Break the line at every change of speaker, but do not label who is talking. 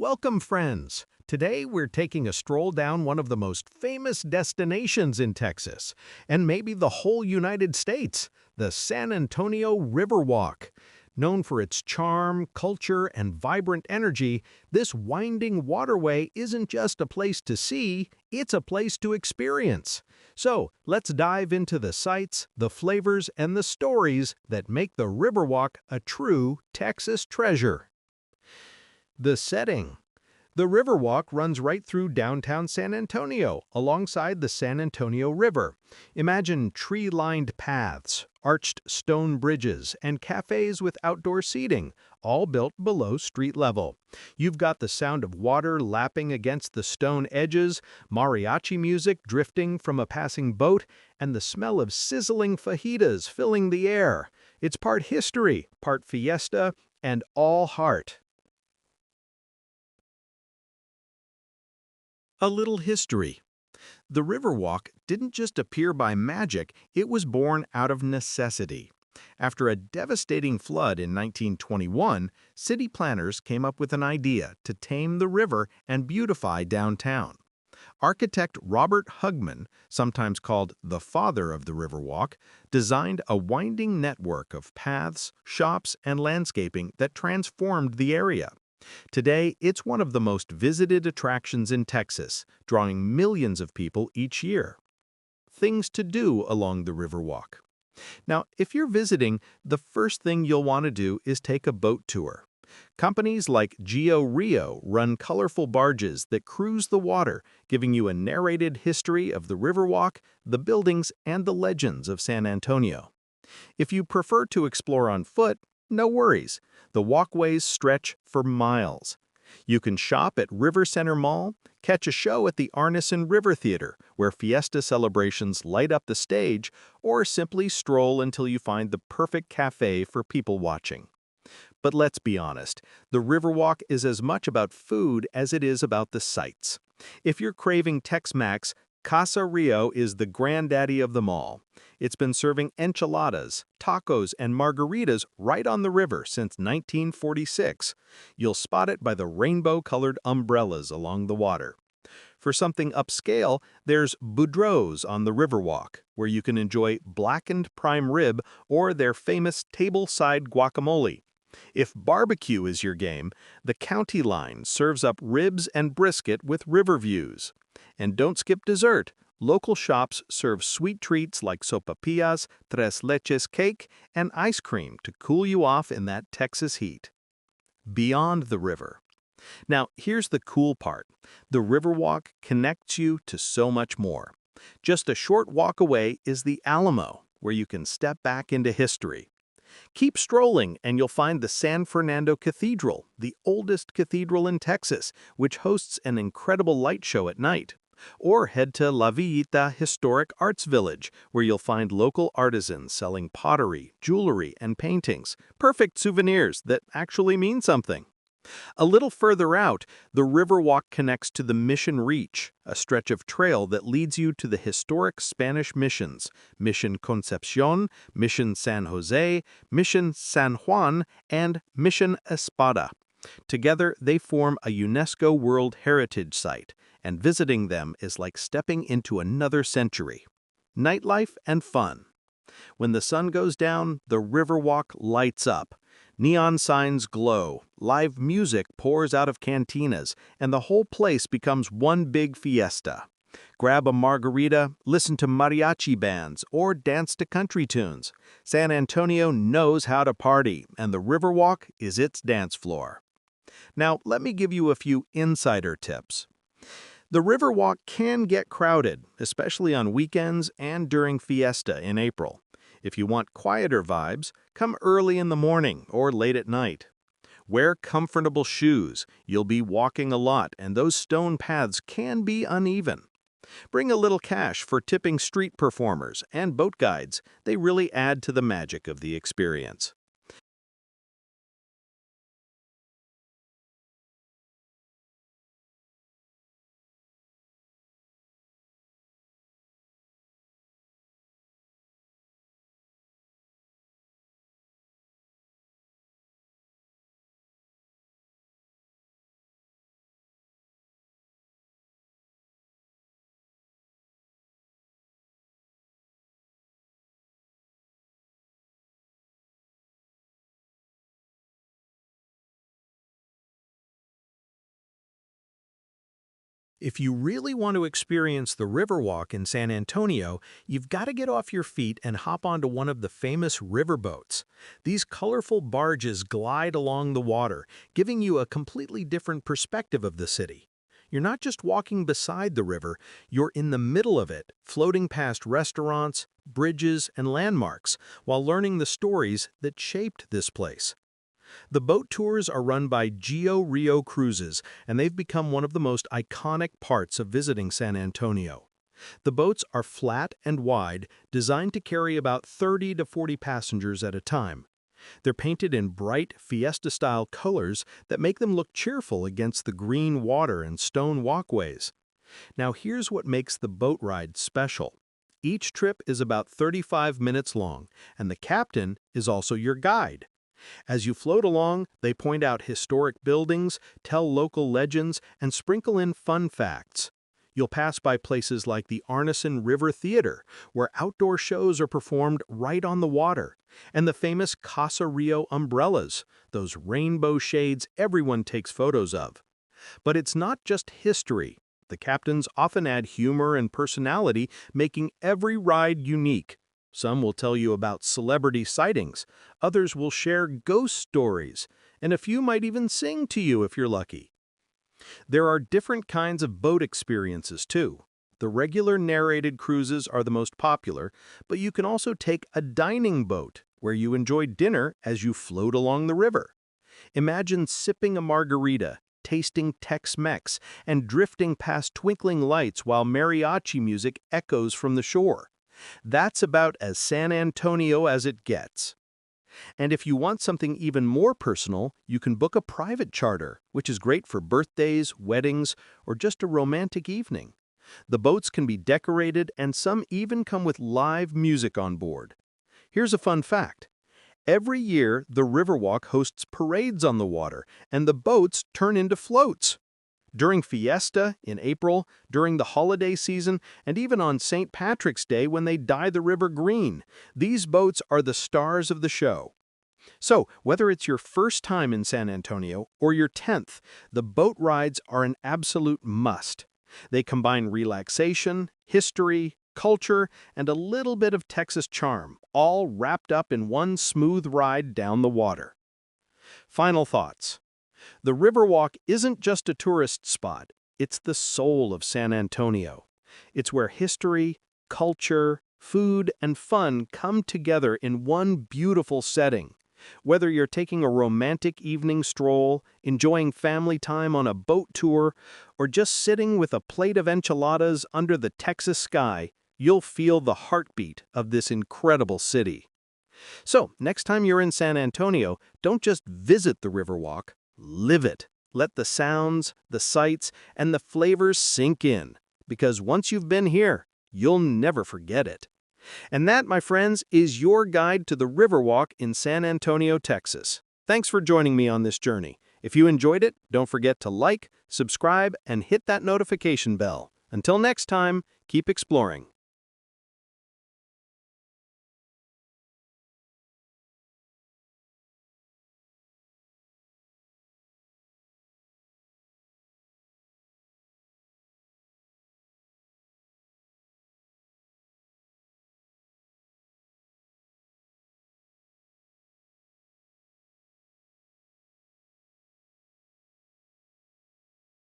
Welcome, friends. Today we're taking a stroll down one of the most famous destinations in Texas, and maybe the whole United States, the San Antonio Riverwalk. Known for its charm, culture, and vibrant energy, this winding waterway isn't just a place to see, it's a place to experience. So, let's dive into the sights, the flavors, and the stories that make the Riverwalk a true Texas treasure. The setting. The Riverwalk runs right through downtown San Antonio, alongside the San Antonio River. Imagine tree-lined paths, arched stone bridges, and cafes with outdoor seating, all built below street level. You've got the sound of water lapping against the stone edges, mariachi music drifting from a passing boat, and the smell of sizzling fajitas filling the air. It's part history, part fiesta, and all heart. A little history. The Riverwalk didn't just appear by magic, it was born out of necessity. After a devastating flood in 1921, city planners came up with an idea to tame the river and beautify downtown. Architect Robert Hugman, sometimes called the father of the Riverwalk, designed a winding network of paths, shops, and landscaping that transformed the area. Today, it's one of the most visited attractions in Texas, drawing millions of people each year. Things to do along the Riverwalk. Now, if you're visiting, the first thing you'll want to do is take a boat tour. Companies like Geo Rio run colorful barges that cruise the water, giving you a narrated history of the Riverwalk, the buildings, and the legends of San Antonio. If you prefer to explore on foot, no worries. The walkways stretch for miles. You can shop at River Center Mall, catch a show at the Arneson River Theater, where fiesta celebrations light up the stage, or simply stroll until you find the perfect cafe for people watching. But let's be honest, the Riverwalk is as much about food as it is about the sights. If you're craving Tex-Mex, Casa Rio is the granddaddy of them all. It's been serving enchiladas, tacos, and margaritas right on the river since 1946. You'll spot it by the rainbow-colored umbrellas along the water. For something upscale, there's Boudreaux's on the Riverwalk, where you can enjoy blackened prime rib or their famous table-side guacamole. If barbecue is your game, the County Line serves up ribs and brisket with river views. And don't skip dessert. Local shops serve sweet treats like sopapillas, tres leches cake, and ice cream to cool you off in that Texas heat. Beyond the river. Now, here's the cool part. The Riverwalk connects you to so much more. Just a short walk away is the Alamo, where you can step back into history. Keep strolling and you'll find the San Fernando Cathedral, the oldest cathedral in Texas, which hosts an incredible light show at night. Or head to La Villita Historic Arts Village, where you'll find local artisans selling pottery, jewelry, and paintings, perfect souvenirs that actually mean something. A little further out, the Riverwalk connects to the Mission Reach, a stretch of trail that leads you to the historic Spanish missions, Mission Concepcion, Mission San Jose, Mission San Juan, and Mission Espada. Together, they form a UNESCO World Heritage Site, and visiting them is like stepping into another century. Nightlife and fun. When the sun goes down, the Riverwalk lights up. Neon signs glow, live music pours out of cantinas, and the whole place becomes one big fiesta. Grab a margarita, listen to mariachi bands, or dance to country tunes. San Antonio knows how to party, and the Riverwalk is its dance floor. Now, let me give you a few insider tips. The Riverwalk can get crowded, especially on weekends and during fiesta in April. If you want quieter vibes, come early in the morning or late at night. Wear comfortable shoes. You'll be walking a lot, and those stone paths can be uneven. Bring a little cash for tipping street performers and boat guides. They really add to the magic of the experience. If you really want to experience the Riverwalk in San Antonio, you've got to get off your feet and hop onto one of the famous riverboats. These colorful barges glide along the water, giving you a completely different perspective of the city. You're not just walking beside the river, you're in the middle of it, floating past restaurants, bridges, and landmarks, while learning the stories that shaped this place. The boat tours are run by Geo Rio Cruises, and they've become one of the most iconic parts of visiting San Antonio. The boats are flat and wide, designed to carry about 30 to 40 passengers at a time. They're painted in bright, fiesta-style colors that make them look cheerful against the green water and stone walkways. Now here's what makes the boat ride special. Each trip is about 35 minutes long, and the captain is also your guide. As you float along, they point out historic buildings, tell local legends, and sprinkle in fun facts. You'll pass by places like the Arneson River Theater, where outdoor shows are performed right on the water, and the famous Casa Rio umbrellas, those rainbow shades everyone takes photos of. But it's not just history. The captains often add humor and personality, making every ride unique. Some will tell you about celebrity sightings, others will share ghost stories, and a few might even sing to you if you're lucky. There are different kinds of boat experiences too. The regular narrated cruises are the most popular, but you can also take a dining boat, where you enjoy dinner as you float along the river. Imagine sipping a margarita, tasting Tex-Mex, and drifting past twinkling lights while mariachi music echoes from the shore. That's about as San Antonio as it gets. And if you want something even more personal, you can book a private charter, which is great for birthdays, weddings, or just a romantic evening. The boats can be decorated, and some even come with live music on board. Here's a fun fact. Every year, the Riverwalk hosts parades on the water, and the boats turn into floats. During Fiesta in April, during the holiday season, and even on St. Patrick's Day when they dye the river green, these boats are the stars of the show. So, whether it's your first time in San Antonio or your 10th, the boat rides are an absolute must. They combine relaxation, history, culture, and a little bit of Texas charm, all wrapped up in one smooth ride down the water. Final thoughts. The Riverwalk isn't just a tourist spot, it's the soul of San Antonio. It's where history, culture, food, and fun come together in one beautiful setting. Whether you're taking a romantic evening stroll, enjoying family time on a boat tour, or just sitting with a plate of enchiladas under the Texas sky, you'll feel the heartbeat of this incredible city. So, next time you're in San Antonio, don't just visit the Riverwalk. Live it. Let the sounds, the sights, and the flavors sink in. Because once you've been here, you'll never forget it. And that, my friends, is your guide to the Riverwalk in San Antonio, Texas. Thanks for joining me on this journey. If you enjoyed it, don't forget to like, subscribe, and hit that notification bell. Until next time, keep exploring.